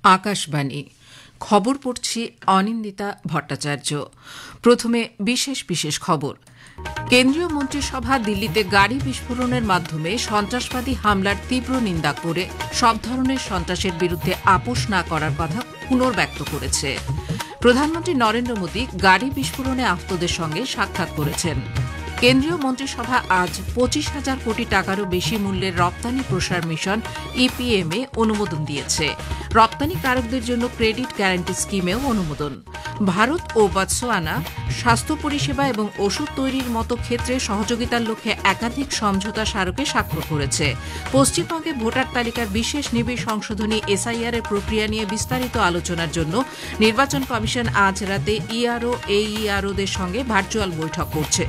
আকাশবাণী খবর পড়ছি অনিন্দিতা ভট্টাচার্য। প্রথমে বিশেষ বিশেষ খবর। কেন্দ্রীয় মন্ত্রিসভা দিল্লিতে গাড়ি বিস্ফোরণের মাধ্যমে সন্ত্রাসবাদী হামলার তীব্র নিন্দা করে সব ধরনের সন্ত্রাসের বিরুদ্ধে আপোষ না করার কথা পুনর্ব্যক্ত করেছে। প্রধানমন্ত্রী নরেন্দ্র মোদী গাড়ি বিস্ফোরণে আহতদের সঙ্গে সাক্ষাৎ করেছেন। কেন্দ্রীয় মন্ত্রিসভা আজ 25,000 কোটি টাকারও বেশি মূল্যের রপ্তানি প্রসার মিশন ইপিএম এ অনুমোদন দিয়েছে। রপ্তানিকারকদের জন্য ক্রেডিট গ্যারান্টি স্কিমেও অনুমোদন। ভারত ও বতসোয়ানা স্বাস্থ্য পরিষেবা এবং ওষুধ তৈরির মতো ক্ষেত্রে সহযোগিতার লক্ষ্যে একাধিক সমঝোতা স্মারকে স্বাক্ষর করেছে। পশ্চিমবঙ্গে ভোটার তালিকার বিশেষ নিবিড় সংশোধনী এসআইআর এর প্রক্রিয়া নিয়ে বিস্তারিত আলোচনার জন্য নির্বাচন কমিশন আজ রাতে ইআরও এইইআরওদের সঙ্গে ভার্চুয়াল বৈঠক করছে।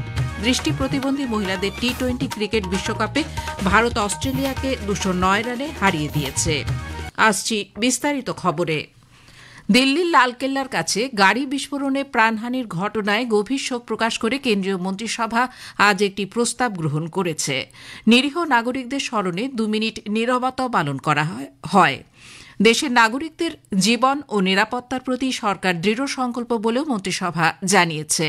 দৃষ্টি প্রতিবন্ধী মহিলাদের টি-20 ক্রিকেট বিশ্বকাপে ভারত অস্ট্রেলিয়াকে 209 রানে হারিয়ে দিয়েছে। আসছি বিস্তারিত খবরে। দিল্লির লালকেল্লার কাছে গাড়ি বিস্ফোরণে প্রাণহানির ঘটনায় গভীর শোক প্রকাশ করে কেন্দ্রীয় মন্ত্রিসভা আজ একটি প্রস্তাব গ্রহণ করেছে। নিরীহ নাগরিকদের স্মরণে 2 মিনিট নীরবতা পালন করা হয়। দেশের নাগরিকদের জীবন ও নিরাপত্তার প্রতি সরকার দৃঢ় সংকল্প বলেও মন্ত্রিসভা জানিয়েছে।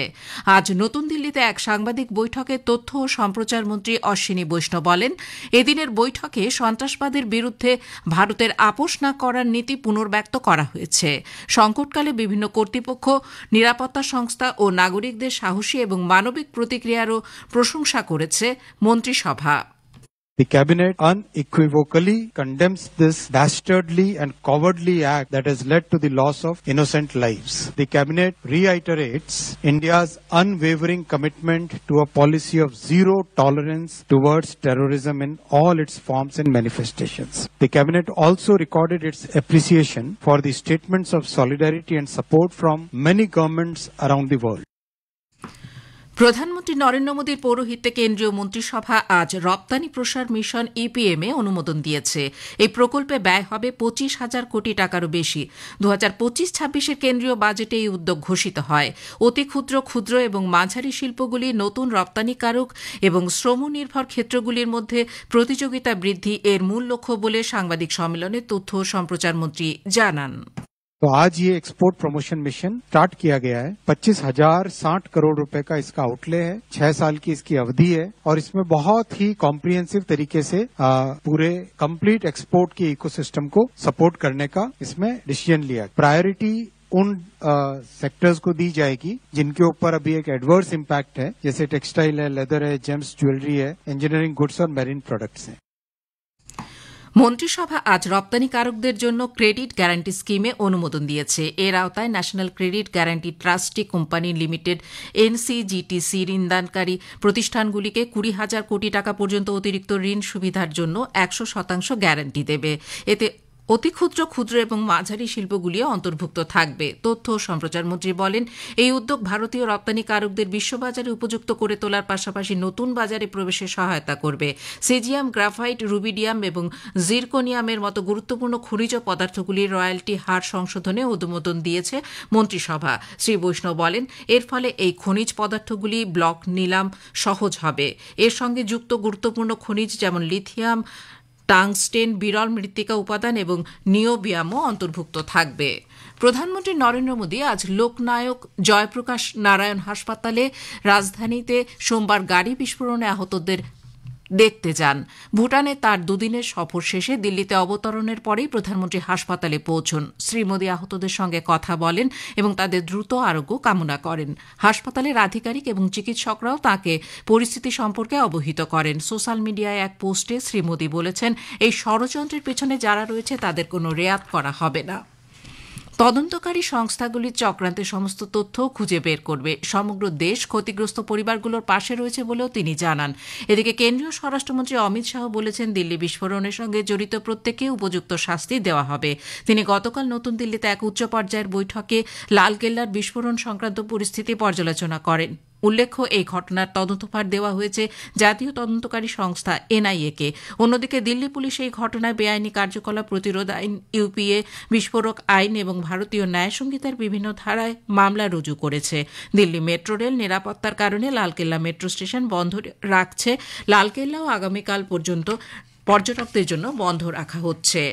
আজ নতুন দিল্লিতে এক সাংবাদিক বৈঠকে তথ্য ও সম্প্রচার মন্ত্রী অশ্বিনী বৈষ্ণব বলেন, এদিনের বৈঠকে সন্ত্রাসবাদের বিরুদ্ধে ভারতের আপোষ না করার নীতি পুনর্ব্যক্ত করা হয়েছে। সংকটকালে বিভিন্ন কর্তৃপক্ষ, নিরাপত্তা সংস্থা ও নাগরিকদের সাহসী এবং মানবিক প্রতিক্রিয়ারও প্রশংসা করেছে মন্ত্রিসভা। The Cabinet unequivocally condemns this dastardly and cowardly act that has led to the loss of innocent lives. The Cabinet reiterates India's unwavering commitment to a policy of zero tolerance towards terrorism in all its forms and manifestations. The Cabinet also recorded its appreciation for the statements of solidarity and support from many governments around the world. প্রধানমন্ত্রী নরেন্দ্র মোদীর পৌরোহিত্যে কেন্দ্রীয় মন্ত্রিসভা আজ রপ্তানি প্রসার mission EPM এ অনুমোদন দিয়েছে। এই প্রকল্পে ব্যয় হবে 25,000 কোটি টাকারও বেশি। 2025-26 কেন্দ্রীয় বাজেটে এই উদ্যোগ ঘোষিত হয়। অতি ক্ষুদ্র, ক্ষুদ্র এবং মাঝারি শিল্পগুলি নতুন রপ্তানিকারক এবং শ্রমনির্ভর ক্ষেত্রগুলির মধ্যে প্রতিযোগিতা বৃদ্ধি এর মূল লক্ষ্য বলে সাংবাদিক সম্মেলনে তথ্য ও সম্প্রচার মন্ত্রী জানান। तो आज ये एक्सपोर्ट प्रमोशन मिशन स्टार्ट किया गया है। 25,060 करोड़ रुपए का इसका आउटले है। 6 साल की इसकी अवधि है और इसमें बहुत ही कॉम्प्रिहेंसिव तरीके से पूरे कंप्लीट एक्सपोर्ट के इकोसिस्टम को सपोर्ट करने का इसमें डिसीजन लिया। प्रायोरिटी उन सेक्टर्स को दी जाएगी जिनके ऊपर अभी एक एडवर्स इम्पैक्ट है, जैसे टेक्सटाइल है, लेदर है, जेम्स ज्वेलरी है, इंजीनियरिंग गुड्स और मैरीन प्रोडक्ट्स है। মন্ত্রিসভা আজ রপ্তানিকারকদের জন্য ক্রেডিট গ্যারান্টি স্কিমে অনুমোদন দিয়েছে। এর আওতায় national credit guarantee trustee company limited NCGTC ঋণদানকারী প্রতিষ্ঠানগুলিকে 20,000 কোটি টাকা পর্যন্ত অতিরিক্ত ঋণ সুবিধার জন্য 100% গ্যারান্টি দেবে। এতে অতি ক্ষুদ্র, ক্ষুদ্র এবং মাঝারি শিল্পগুলিও অন্তর্ভুক্ত থাকবে। তথ্য ও সম্প্রচার মন্ত্রী বলেন, এই উদ্যোগ ভারতীয় রপ্তানিকারকদের বিশ্ববাজারে উপযুক্ত করে তোলার পাশাপাশি নতুন বাজারে প্রবেশে সহায়তা করবে। সিজিয়াম, গ্রাফাইট, রুবিডিয়াম এবং জিরকোনিয়ামের মতো গুরুত্বপূর্ণ খনিজ পদার্থগুলির রয়্যালটি হার সংশোধনে অনুমোদন দিয়েছে মন্ত্রিসভা। শ্রী বৈষ্ণব বলেন, এর ফলে এই খনিজ পদার্থগুলি ব্লক নিলাম সহজ হবে। এর সঙ্গে যুক্ত গুরুত্বপূর্ণ খনিজ যেমন লিথিয়াম, টাংস্টেন, বিরল মৃত্তিকা উপাদান এবং নিওবিয়ামও অন্তর্ভুক্ত থাকবে। প্রধানমন্ত্রী নরেন্দ্র মোদী আজ লোকনায়ক জয়প্রকাশ নারায়ণ হাসপাতালে রাজধানীতে সোমবার গাড়ি বিস্ফোরণে আহতদের দেখতে যান। ভুটানে তার 2 দিনের সফর শেষে দিল্লিতে অবতরণের পরেই প্রধানমন্ত্রী হাসপাতালে পৌঁছন। শ্রী মোদী আহতদের সঙ্গে কথা বলেন এবং তাদের দ্রুত আরোগ্য কামনা করেন। হাসপাতালের আধিকারিক এবং চিকিৎসকরাও তাঁকে পরিস্থিতি সম্পর্কে অবহিত করেন। সোশ্যাল মিডিয়ায় এক পোস্টে শ্রী মোদী বলেছেন, এই ষড়যন্ত্রের পেছনে যারা রয়েছে তাদের কোনো রেয়াত করা হবে না। তদন্তকারী সংস্থাগুলির চক্রান্তের সমস্ত তথ্য খুঁজে বের করবে। সমগ্র দেশ ক্ষতিগ্রস্ত পরিবারগুলোর পাশে রয়েছে বলেও তিনি জানান। এদিকে কেন্দ্রীয় স্বরাষ্ট্রমন্ত্রী অমিত শাহ বলেছেন, দিল্লি বিস্ফোরণের সঙ্গে জড়িত প্রত্যেককে উপযুক্ত শাস্তি দেওয়া হবে। তিনি গতকাল নতুন দিল্লিতে এক উচ্চ পর্যায়ের বৈঠকে লালকেল্লার বিস্ফোরণ সংক্রান্ত পরিস্থিতি পর্যালোচনা করেন। উল্লেখ্য, এই ঘটনার তদন্তভার দেওয়া হয়েছে জাতীয় তদন্তকারী সংস্থা এনআইএ-কে। অন্যদিকে দিল্লি পুলিশ এই ঘটনায় বেআইনি কার্যকলাপ প্রতিরোধ আইন, ইউপিএ, বিস্ফোরক আইন এবং ভারতীয় ন্যায় সংহিতার বিভিন্ন ধারায় মামলা রুজু করেছে। দিল্লি মেট্রো রেল নিরাপত্তার কারণে লালকেল্লা মেট্রো স্টেশন বন্ধ রাখছে। লালকেল্লাও আগামীকাল পর্যন্ত পর্যটকদের জন্য বন্ধ রাখা হচ্ছে।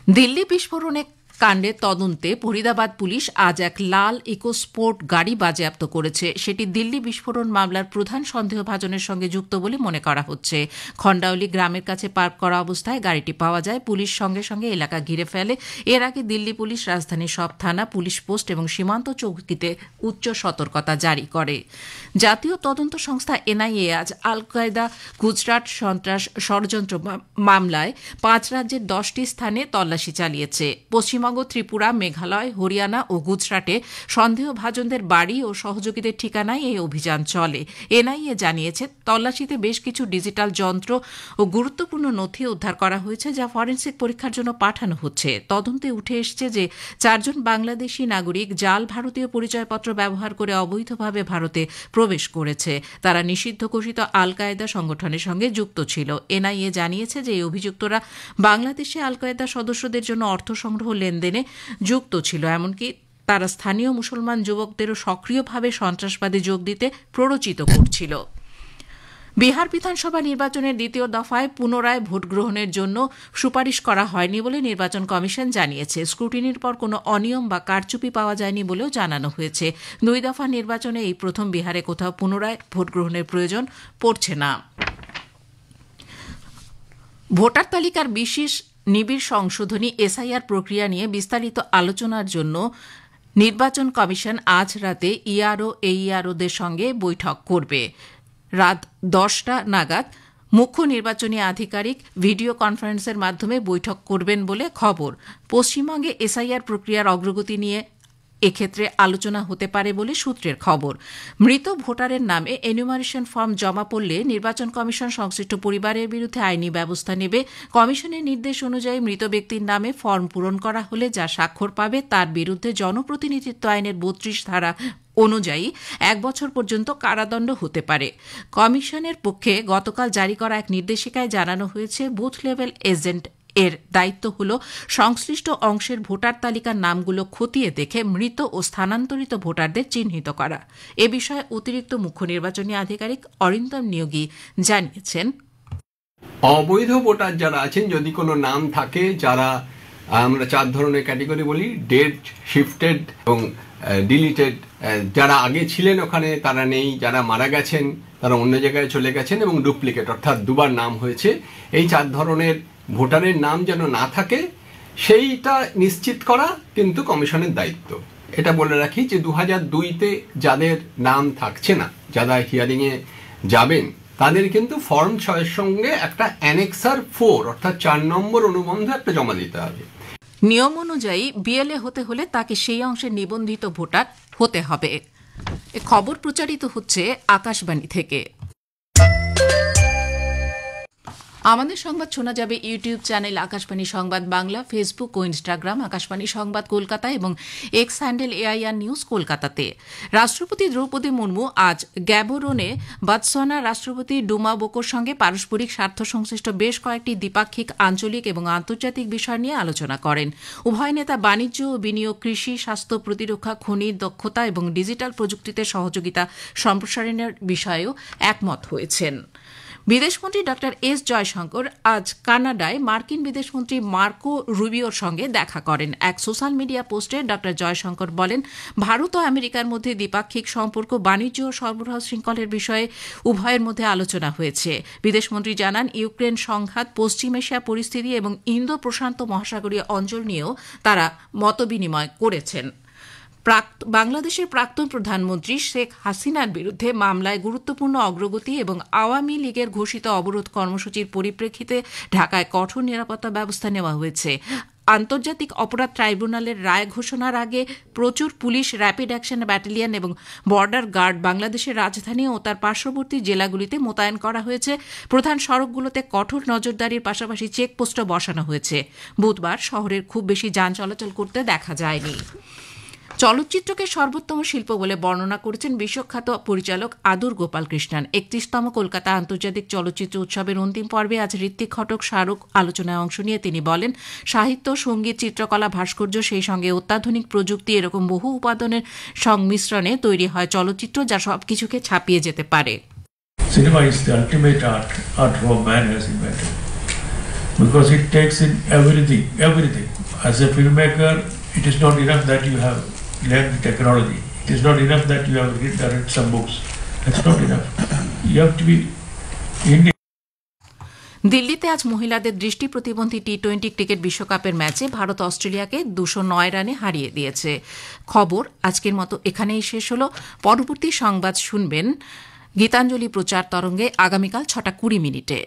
দিল্লি বিস্ফোরণে কাণ্ডের তদন্তে ফরিদাবাদ পুলিশ আজ এক লাল ইকোস্পোর্ট গাড়ি বাজেয়াপ্ত করেছে। সেটি দিল্লি বিস্ফোরণ মামলার প্রধান সন্দেহভাজনের সঙ্গে যুক্ত বলে মনে করা হচ্ছে। খন্ডাউলি গ্রামের কাছে পার্ক করা অবস্থায় গাড়িটি পাওয়া যায়। পুলিশ সঙ্গে সঙ্গে এলাকা ঘিরে ফেলে। এর আগে দিল্লি পুলিশ রাজধানীর সব থানা, পুলিশ পোস্ট এবং সীমান্ত চৌকিতে উচ্চ সতর্কতা জারি করে। জাতীয় তদন্ত সংস্থা এনআইএ আজ আল কায়দা গুজরাট সন্ত্রাস ষড়যন্ত্র মামলায় 5 রাজ্যের 10টি স্থানে তল্লাশি চালিয়েছে। পশ্চিমবঙ্গ, ত্রিপুরা, মেঘালয়, হরিয়ানা ও গুজরাটে সন্দেহভাজনদের বাড়ি ও সহযোগীদের ঠিকানায় এই অভিযান চলে। এনআইএ জানিয়েছে, তল্লাশিতে বেশ কিছু ডিজিটাল যন্ত্র ও গুরুত্বপূর্ণ নথি উদ্ধার করা হয়েছে, যা ফরেনসিক পরীক্ষার জন্য পাঠানো হচ্ছে। তদন্তে উঠে এসেছে যে 4 জন বাংলাদেশি নাগরিক জাল ভারতীয় পরিচয়পত্র ব্যবহার করে অবৈধভাবে ভারতে প্রবেশ করেছে। তারা নিষিদ্ধ ঘোষিত আল কায়দা সংগঠনের সঙ্গে যুক্ত ছিল। এনআইএ জানিয়েছে যে এই অভিযুক্তরা বাংলাদেশে আল কায়দা সদস্যদের জন্য অর্থ সংগ্রহ লেনদেনে যুক্ত ছিল। এমনকি তারা স্থানীয় মুসলমান যুবকদেরও সক্রিয়ভাবে সন্ত্রাসবাদে যোগ দিতে প্ররোচিত করছিল। বিহার বিধানসভা নির্বাচনের দ্বিতীয় দফায় পুনরায় ভোট গ্রহণের জন্য সুপারিশ করা হয়নি বলে নির্বাচন কমিশন জানিয়েছে। স্ক্রুটিনির পর কোনো অনিয়ম বা কারচুপি পাওয়া যায়নি বলেও জানানো হয়েছে। 2 দফা নির্বাচনে এই প্রথম বিহারে কোথাও পুনরায় ভোট গ্রহণের প্রয়োজন পড়ছে না। ভোটার তালিকার বিশেষ নিবিড় সংশোধনী এসআইআর প্রক্রিয়া নিয়ে বিস্তারিত আলোচনার জন্য নির্বাচন কমিশন আজ রাতে ইআরও এইআরওদের সঙ্গে বৈঠক করবে। রাত 10টা নাগাদ মুখ্য নির্বাচনী আধিকারিক ভিডিও কনফারেন্সের মাধ্যমে বৈঠক করবেন বলে খবর। পশ্চিমবঙ্গে এসআইআর প্রক্রিয়ার অগ্রগতি নিয়ে এক্ষেত্রে আলোচনা হতে পারে বলে সূত্রের খবর। মৃত ভোটারের নামে এনুমারেশন ফর্ম জমা পড়লে নির্বাচন কমিশন সংশ্লিষ্ট পরিবারের বিরুদ্ধে আইনি ব্যবস্থা নেবে। কমিশনের নির্দেশ অনুযায়ী মৃত ব্যক্তির নামে ফর্ম পূরণ করা হলে যা স্বাক্ষর পাবে তার বিরুদ্ধে জনপ্রতিনিধিত্ব আইনের 32 ধারা অনুযায়ী 1 বছর পর্যন্ত কারাদণ্ড হতে পারে। কমিশনের পক্ষে গতকাল জারি করা এক নির্দেশিকায় জানানো হয়েছে, বুথ লেভেল এজেন্ট এর দায়িত্ব হল সংশ্লিষ্ট অংশের ভোটার তালিকার নামগুলো খতিয়ে দেখে মৃত ও স্থানান্তরিত ভোটারদের চিহ্নিত করা। এ বিষয়ে অতিরিক্ত মুখ্য নির্বাচনী আধিকারিক অরিন্দম নিয়োগী জানিয়েছেন, অবৈধ ভোটার যারা আছেন, যদি কোনো নাম থাকে, যারা আমরা 4 ধরনের ক্যাটেগরি বলি, ডেড, শিফটেড এবং ডিলিটেড, যারা আগে ছিলেন ওখানে তারা নেই, যারা মারা গেছেন তারা অন্য জায়গায় চলে গেছেন, এবং ডুপ্লিকেট অর্থাৎ 2বার নাম হয়েছে, এই 4 ধরনের ভোটারের নাম যেন না থাকে সেইটা নিশ্চিত করা কিন্তু কমিশনের দায়িত্ব। এটা বলে রাখি যে 2002-তে যাদের নাম থাকছে না, যারা হিয়ারিংয়ে যাবেন, তাদের কিন্তু ফর্ম 6-এর সঙ্গে একটা অ্যানেক্সার 4 অর্থাৎ 4 নম্বর অনুবন্ধ একটা জমা দিতে হবে। নিয়ম অনুযায়ী বিএলএ হতে হলে তাকে সেই অংশে নিবন্ধিত ভোটার হতে হবে। খবর প্রচারিত হচ্ছে আকাশবাণী থেকে। আমাদের সংবাদ শোনা যাবে ইউটিউব চ্যানেল আকাশবাণী সংবাদ বাংলা, ফেসবুক ও ইনস্টাগ্রাম আকাশবাণী সংবাদ কলকাতা এবং এক্স হ্যান্ডেল এআইআর নিউজ কলকাতাতে। রাষ্ট্রপতি দ্রৌপদী মুর্মু আজ গ্যাবোরনে বতসোয়ানা রাষ্ট্রপতি ডুমা বোকোর সঙ্গে পারস্পরিক স্বার্থ সংশ্লিষ্ট বেশ কয়েকটি দ্বিপাক্ষিক, আঞ্চলিক এবং আন্তর্জাতিক বিষয় নিয়ে আলোচনা করেন। উভয় নেতা বাণিজ্য ও বিনিয়োগ, কৃষি, স্বাস্থ্য, প্রতিরক্ষা, খনি, দক্ষতা এবং ডিজিটাল প্রযুক্তিতে সহযোগিতা সম্প্রসারণের বিষয়েও একমত হয়েছেন। বিদেশমন্ত্রী ড এস জয়শঙ্কর আজ কানাডায় মার্কিন বিদেশমন্ত্রী মার্কো রুবিওর সঙ্গে দেখা করেন। এক সোশ্যাল মিডিয়া পোস্টে ড জয়শঙ্কর বলেন, ভারত ও আমেরিকার মধ্যে দ্বিপাক্ষিক সম্পর্ক, বাণিজ্য ও সরবরাহ শৃঙ্খলের বিষয়ে উভয়ের মধ্যে আলোচনা হয়েছে। বিদেশমন্ত্রী জানান, ইউক্রেন সংঘাত, পশ্চিম এশিয়া পরিস্থিতি এবং ইন্দো প্রশান্ত মহাসাগরীয় অঞ্চল নিয়েও তারা মতবিনিময় করেছেন। বাংলাদেশের প্রাক্তন প্রধানমন্ত্রী শেখ হাসিনার বিরুদ্ধে মামলায় গুরুত্বপূর্ণ অগ্রগতি এবং আওয়ামী লীগের ঘোষিত অবরোধ কর্মসূচির পরিপ্রেক্ষিতে ঢাকায় কঠোর নিরাপত্তা ব্যবস্থা নেওয়া হয়েছে। আন্তর্জাতিক অপরাধ ট্রাইব্যুনালের রায় ঘোষণার আগে প্রচুর পুলিশ, র্যাপিড অ্যাকশন ব্যাটালিয়ন এবং বর্ডার গার্ড বাংলাদেশের রাজধানী ও তার পার্শ্ববর্তী জেলাগুলিতে মোতায়েন করা হয়েছে। প্রধান সড়কগুলোতে কঠোর নজরদারির পাশাপাশি চেকপোস্টও বসানো হয়েছে। বুধবার শহরের খুব বেশি যান চলাচল করতে দেখা যায়নি। চলচ্চিত্রকে সর্বোত্তম শিল্প বলে বর্ণনা করেছেন বিশ্বখ্যাত পরিচালক আদুর গোপাল কৃষ্ণন। 31তম কলকাতা আন্তর্জাতিক চলচ্চিত্র উৎসবের অন্তিম পর্বে আজ ঋত্বিক ঘটক, শাহরুখ আলোচনায় অংশ নিয়ে তিনি বলেন, সাহিত্য, সঙ্গীত, চিত্রকলা, ভাস্কর্য, সেই সঙ্গে অত্যাধুনিক প্রযুক্তি, এরকম বহু উপাদানের সংমিশ্রণে তৈরি হয় চলচ্চিত্র, যা সবকিছুকে ছাপিয়ে যেতে পারে। Cinema is the ultimate art form man has invented. because it takes in everything. As a filmmaker, it is not enough that you have learned the technology. It is not enough that you have read some books. That's not enough. You have to be Indian. দিল্লিতে আজ মহিলাদের দৃষ্টি প্রতিবন্ধী টি-20 cricket বিশ্বকাপের ম্যাচে ভারত অস্ট্রেলিয়াকে 209 রানে হারিয়ে দিয়েছে। খবর আজকের মতো এখানেই শেষ হল। পরবর্তী সংবাদ শুনবেন গীতাঞ্জলি প্রচার তরঙ্গে আগামীকাল 6:20 মিনিটে।